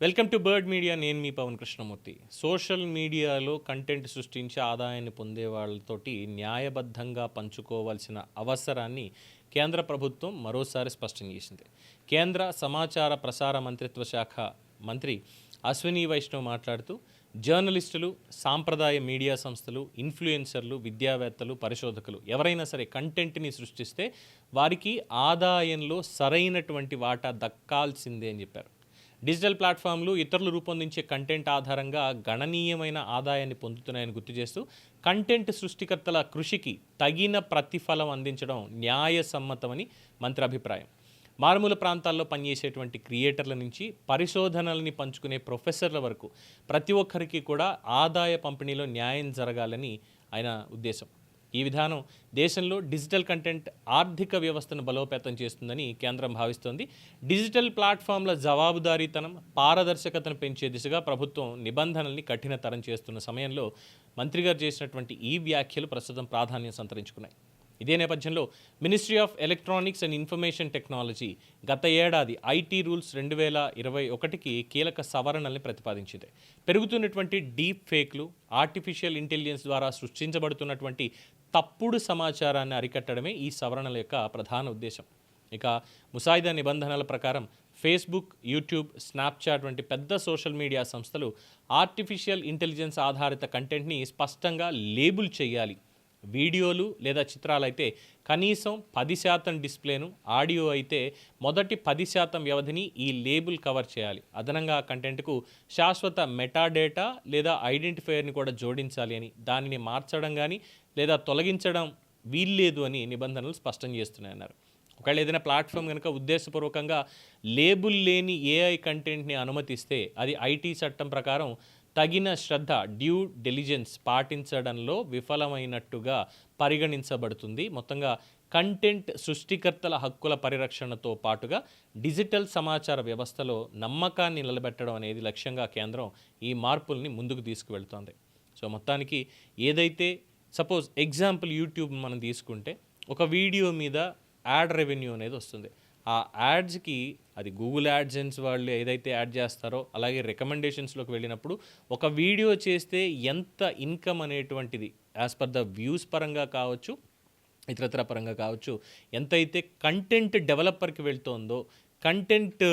Welcome to bird media. నేను మీ Pawan Krishnamurthy. Social మీడియాలో content సృష్టించి ఆదాయాన్ని పొందే వాళ్ళతోటి న్యాయబద్ధంగా పంచుకోవాల్సిన అవసరాన్ని కేంద్ర ప్రభుత్వం మరోసారి స్పష్టం చేసింది. కేంద్ర సమాచార ప్రసార మంత్రిత్వ శాఖ మంత్రి అశ్విని వైష్ణవ్ మాట్లాడుతూ జర్నలిస్టులు, సాంప్రదాయ మీడియా సంస్థలు, ఇన్ఫ్లుయెన్సర్లు, విద్యావేత్తలు, పరిశోధకులు ఎవరైనా సరే కంటెంట్ని సృష్టిస్తే వారికి ఆదాయంలో సరైనటువంటి వాటా దక్కాల్సిందే అని చెప్పారు. డిజిటల్ ప్లాట్ఫామ్లు ఇతరులు రూపొందించే కంటెంట్ ఆధారంగా గణనీయమైన ఆదాయాన్ని పొందుతున్నాయని గుర్తు చేస్తూ కంటెంట్ సృష్టికర్తల కృషికి తగిన ప్రతిఫలం అందించడం న్యాయసమ్మతమని మంత్రి అభిప్రాయం. మారుమూల ప్రాంతాల్లో పనిచేసేటువంటి క్రియేటర్ల నుంచి పరిశోధనలని పంచుకునే ప్రొఫెసర్ల వరకు ప్రతి ఒక్కరికి కూడా ఆదాయ పంపిణీలో న్యాయం జరగాలని ఆయన ఉద్దేశం. ఈ విధానం దేశంలో డిజిటల్ కంటెంట్ ఆర్థిక వ్యవస్థను బలోపేతం చేస్తుందని కేంద్రం భావిస్తోంది. డిజిటల్ ప్లాట్ఫామ్ల జవాబుదారీతనం, పారదర్శకతను పెంచే దిశగా ప్రభుత్వం నిబంధనల్ని కఠినతరం చేస్తున్న సమయంలో మంత్రి గారు చేసినటువంటి ఈ వ్యాఖ్యలు ప్రస్తుతం ప్రాధాన్యం సంతరించుకున్నాయి. ఇదే నేపథ్యంలో ministry of electronics and information technology గత ఏడాది ఐటీ రూల్స్ 2021కి కీలక సవరణల్ని ప్రతిపాదించింది. పెరుగుతున్నటువంటి డీప్ ఫేక్లు, ఆర్టిఫిషియల్ ఇంటెలిజెన్స్ ద్వారా సృష్టించబడుతున్నటువంటి తప్పుడు సమాచారాన్ని అరికట్టడమే ఈ సవరణల యొక్క ప్రధాన ఉద్దేశం. ఇక ముసాయిదా నిబంధనల ప్రకారం ఫేస్బుక్, యూట్యూబ్, స్నాప్చాట్ వంటి పెద్ద సోషల్ మీడియా సంస్థలు ఆర్టిఫిషియల్ ఇంటెలిజెన్స్ ఆధారిత కంటెంట్ని స్పష్టంగా లేబుల్ చేయాలి. వీడియోలు లేదా చిత్రాలు అయితే కనీసం 10% డిస్ప్లేను, ఆడియో అయితే మొదటి 10% వ్యవధిని ఈ లేబుల్ కవర్ చేయాలి. అదనంగా కంటెంట్కు శాశ్వత మెటాడేటా లేదా ఐడెంటిఫైయర్ని కూడా జోడించాలి అని, దానిని మార్చడం కానీ లేదా తొలగించడం వీల్లేదు అని నిబంధనలు స్పష్టం చేస్తున్నాయన్నారు. ఒకవేళ ఏదైనా ప్లాట్ఫామ్ కనుక ఉద్దేశపూర్వకంగా లేబుల్ లేని ఏఐ కంటెంట్ని అనుమతిస్తే అది ఐటీ చట్టం ప్రకారం తగిన శ్రద్ధ, డ్యూ డెలిజెన్స్ పాటించడంలో విఫలమైనట్టుగా పరిగణించబడుతుంది. మొత్తంగా కంటెంట్ సృష్టికర్తల హక్కుల పరిరక్షణతో పాటుగా డిజిటల్ సమాచార వ్యవస్థలో నమ్మకాన్ని నిలబెట్టడం అనేది లక్ష్యంగా కేంద్రం ఈ మార్పుల్ని ముందుకు తీసుకువెళ్తోంది. సో మొత్తానికి ఏదైతే సపోజ్ ఎగ్జాంపుల్ యూట్యూబ్ మనం తీసుకుంటే ఒక వీడియో మీద యాడ్ రెవెన్యూ అనేది వస్తుంది. ఆ యాడ్స్కి అది గూగుల్ యాడ్సెన్స్ వాళ్ళు ఏదైతే యాడ్ చేస్తారో అలాగే రికమెండేషన్స్లోకి వెళ్ళినప్పుడు ఒక వీడియో చేస్తే ఎంత ఇన్కమ్ అనేటువంటిది యాజ్ పర్ ద వ్యూస్ పరంగా కావచ్చు, ఇతరత్ర పరంగా కావచ్చు, ఎంతైతే కంటెంట్ డెవలపర్కి వెళ్తుందో, కంటెంట్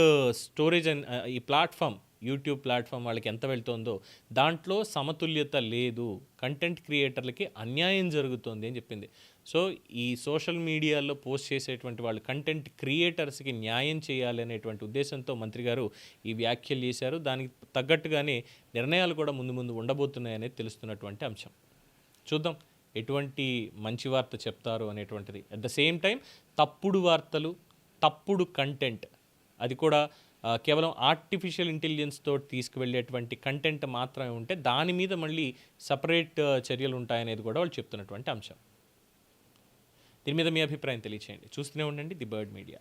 స్టోరేజ్ అండ్ ఈ ప్లాట్ఫామ్ యూట్యూబ్ ప్లాట్ఫామ్ వాళ్ళకి ఎంత వెళ్తుందో దాంట్లో సమతుల్యత లేదు, కంటెంట్ క్రియేటర్లకి అన్యాయం జరుగుతుంది అని చెప్పింది. సో ఈ సోషల్ మీడియాలో పోస్ట్ చేసేటువంటి వాళ్ళు కంటెంట్ క్రియేటర్స్కి న్యాయం చేయాలి అనేటువంటి ఉద్దేశంతో మంత్రి గారు ఈ వ్యాఖ్యలు చేశారు. దానికి తగ్గట్టుగానే నిర్ణయాలు కూడా ముందు ముందు ఉండబోతున్నాయనేది తెలుస్తున్నటువంటి అంశం. చూద్దాం ఎటువంటి మంచి వార్త చెప్తారు అనేటువంటిది. అట్ ద సేమ్ టైం తప్పుడు వార్తలు, తప్పుడు కంటెంట్, అది కూడా కేవలం ఆర్టిఫిషియల్ ఇంటెలిజెన్స్తో తీసుకువెళ్ళేటువంటి కంటెంట్ మాత్రమే ఉంటే దాని మీద మళ్ళీ సపరేట్ చర్యలు ఉంటాయనేది కూడా వాళ్ళు చెప్తున్నటువంటి అంశం. దీని మీద మీ అభిప్రాయం తెలియచేయండి. చూస్తూనే ఉండండి ది బర్డ్ మీడియా.